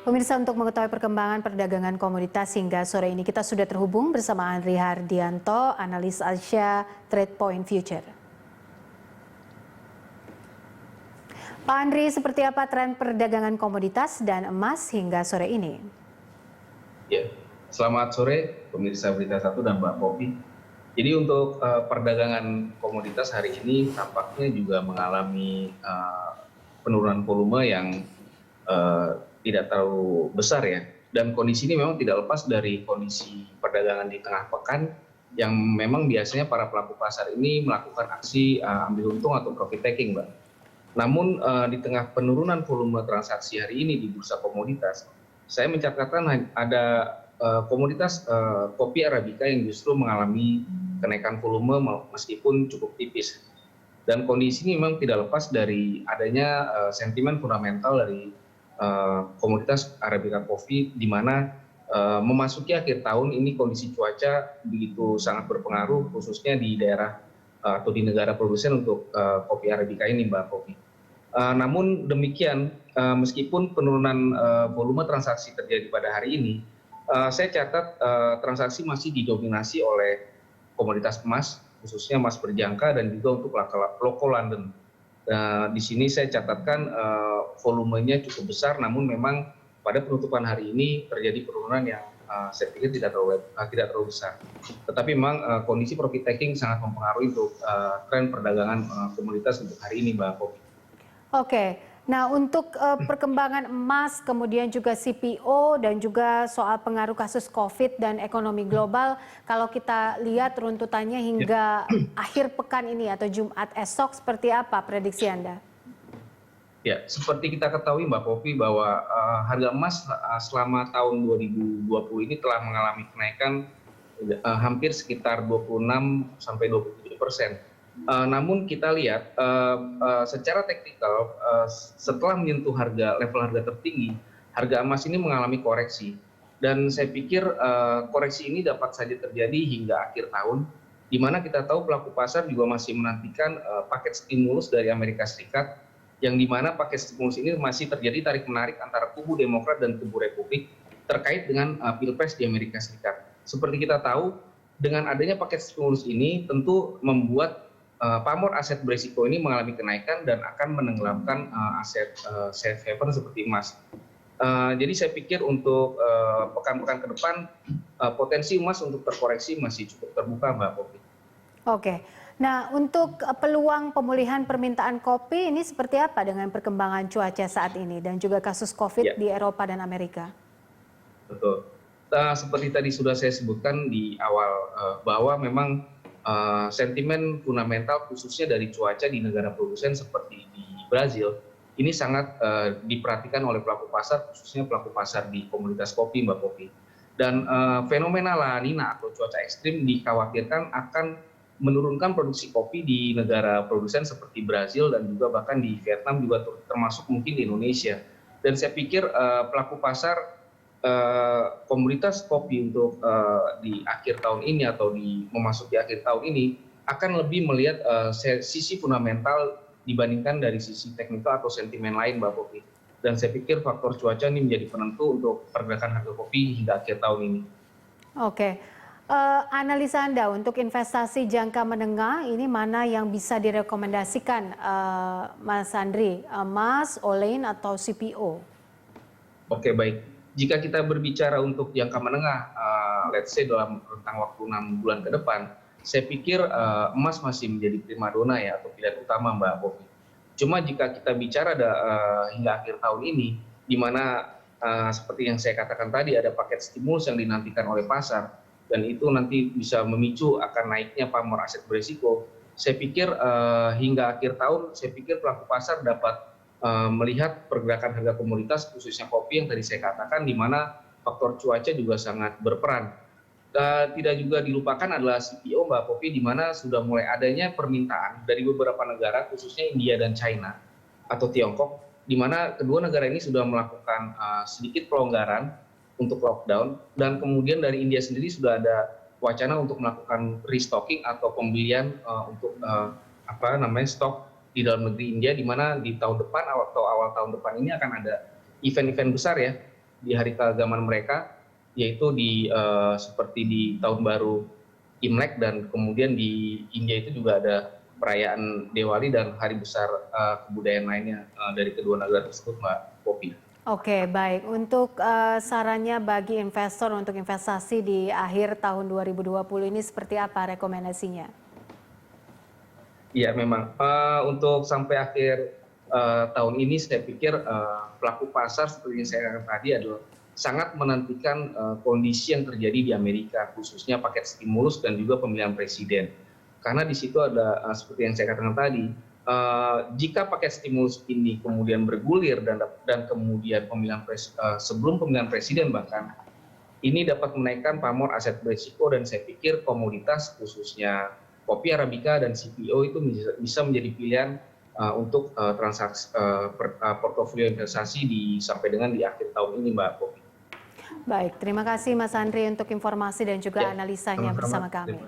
Pemirsa, untuk mengetahui perkembangan perdagangan komoditas hingga sore ini kita sudah terhubung bersama Andri Hardianto, analis Asia Trade Point Future. Pak Andri, seperti apa tren perdagangan komoditas dan emas hingga sore ini? Ya, selamat sore pemirsa Berita Satu dan Mbak Popi. Jadi untuk perdagangan komoditas hari ini tampaknya juga mengalami penurunan volume yang tidak terlalu besar ya. Dan kondisi ini memang tidak lepas dari kondisi perdagangan di tengah pekan yang memang biasanya para pelaku pasar ini melakukan aksi ambil untung atau profit taking, Mbak. Namun di tengah penurunan volume transaksi hari ini di bursa komoditas, saya mencatatkan ada komoditas kopi Arabica yang justru mengalami kenaikan volume meskipun cukup tipis. Dan kondisi ini memang tidak lepas dari adanya sentimen fundamental dari komoditas Arabica Coffee, di mana memasuki akhir tahun ini kondisi cuaca begitu sangat berpengaruh, khususnya di daerah atau di negara produsen untuk kopi Arabica ini, Mbak Kopi. Namun demikian, meskipun penurunan volume transaksi terjadi pada hari ini, saya catat transaksi masih didominasi oleh komoditas emas, khususnya emas berjangka dan juga untuk local London. Di sini saya catatkan volumenya cukup besar, namun memang pada penutupan hari ini terjadi penurunan yang saya pikir tidak terlalu besar. Tetapi memang kondisi profit taking sangat mempengaruhi untuk tren perdagangan komoditas untuk hari ini, Mbak Popi. Oke, nah untuk perkembangan emas, kemudian juga CPO dan juga soal pengaruh kasus COVID dan ekonomi global, kalau kita lihat runtutannya hingga akhir pekan ini atau Jumat esok, seperti apa prediksi Anda? Ya, seperti kita ketahui Mbak Popi bahwa harga emas selama tahun 2020 ini telah mengalami kenaikan hampir sekitar 26-27%. Namun kita lihat secara teknikal setelah menyentuh level harga tertinggi, harga emas ini mengalami koreksi. Dan saya pikir koreksi ini dapat saja terjadi hingga akhir tahun, di mana kita tahu pelaku pasar juga masih menantikan paket stimulus dari Amerika Serikat, yang di mana paket stimulus ini masih terjadi tarik-menarik antara kubu Demokrat dan kubu Republik terkait dengan Pilpres di Amerika Serikat. Seperti kita tahu, dengan adanya paket stimulus ini tentu membuat pamor aset berisiko ini mengalami kenaikan dan akan menenggelamkan aset safe haven seperti emas. Jadi saya pikir untuk pekan-pekan ke depan potensi emas untuk terkoreksi masih cukup terbuka, Mbak Popi. Oke, nah untuk peluang pemulihan permintaan kopi ini seperti apa dengan perkembangan cuaca saat ini dan juga kasus COVID di Eropa dan Amerika? Betul. Seperti tadi sudah saya sebutkan di awal bahwa memang sentimen fundamental khususnya dari cuaca di negara produsen seperti di Brazil ini sangat diperhatikan oleh pelaku pasar, khususnya pelaku pasar di komoditas kopi, Mbak Popi. Dan fenomena La Nina atau cuaca ekstrim dikhawatirkan akan menurunkan produksi kopi di negara produsen seperti Brazil dan juga bahkan di Vietnam juga termasuk mungkin di Indonesia. Dan saya pikir pelaku pasar komoditas kopi untuk di akhir tahun ini atau memasuki akhir tahun ini akan lebih melihat sisi fundamental dibandingkan dari sisi teknikal atau sentimen lain, Mbak Popi. Dan saya pikir faktor cuaca ini menjadi penentu untuk pergerakan harga kopi hingga akhir tahun ini. Oke, analisa Anda untuk investasi jangka menengah ini mana yang bisa direkomendasikan Mas Andri, emas, olain atau CPO? Oke, baik. Jika kita berbicara untuk jangka menengah, let's say dalam rentang waktu 6 bulan ke depan, saya pikir emas masih menjadi primadona ya atau pilihan utama, Mbak Popi. Cuma jika kita bicara hingga akhir tahun ini, di mana seperti yang saya katakan tadi ada paket stimulus yang dinantikan oleh pasar dan itu nanti bisa memicu akan naiknya pamor aset berisiko. Saya pikir hingga akhir tahun, saya pikir pelaku pasar dapat melihat pergerakan harga komoditas khususnya kopi yang tadi saya katakan, di mana faktor cuaca juga sangat berperan. Tidak juga dilupakan adalah CPO, Mbak Popi, di mana sudah mulai adanya permintaan dari beberapa negara khususnya India dan China atau Tiongkok, di mana kedua negara ini sudah melakukan sedikit pelonggaran untuk lockdown, dan kemudian dari India sendiri sudah ada wacana untuk melakukan restocking atau pembelian untuk stok di dalam negeri India, di mana di tahun depan atau awal tahun depan ini akan ada event-event besar ya di hari keagamaan mereka, yaitu seperti di tahun baru Imlek, dan kemudian di India itu juga ada perayaan Diwali dan hari besar kebudayaan lainnya dari kedua negara tersebut, Mbak Popi. Oke, baik. Untuk sarannya bagi investor untuk investasi di akhir tahun 2020 ini seperti apa rekomendasinya? Iya, memang untuk sampai akhir tahun ini saya pikir pelaku pasar seperti yang saya katakan tadi adalah sangat menantikan kondisi yang terjadi di Amerika, khususnya paket stimulus dan juga pemilihan presiden. Karena di situ ada seperti yang saya katakan tadi, jika paket stimulus ini kemudian bergulir dan kemudian sebelum pemilihan presiden bahkan, ini dapat menaikkan pamor aset berisiko, dan saya pikir komoditas khususnya kopi Arabica dan CPO itu bisa menjadi pilihan untuk transaksi portofolio investasi sampai dengan di akhir tahun ini, Mbak Popi. Baik, terima kasih Mas Andri untuk informasi dan juga Ya, analisanya sama-sama. bersama kami.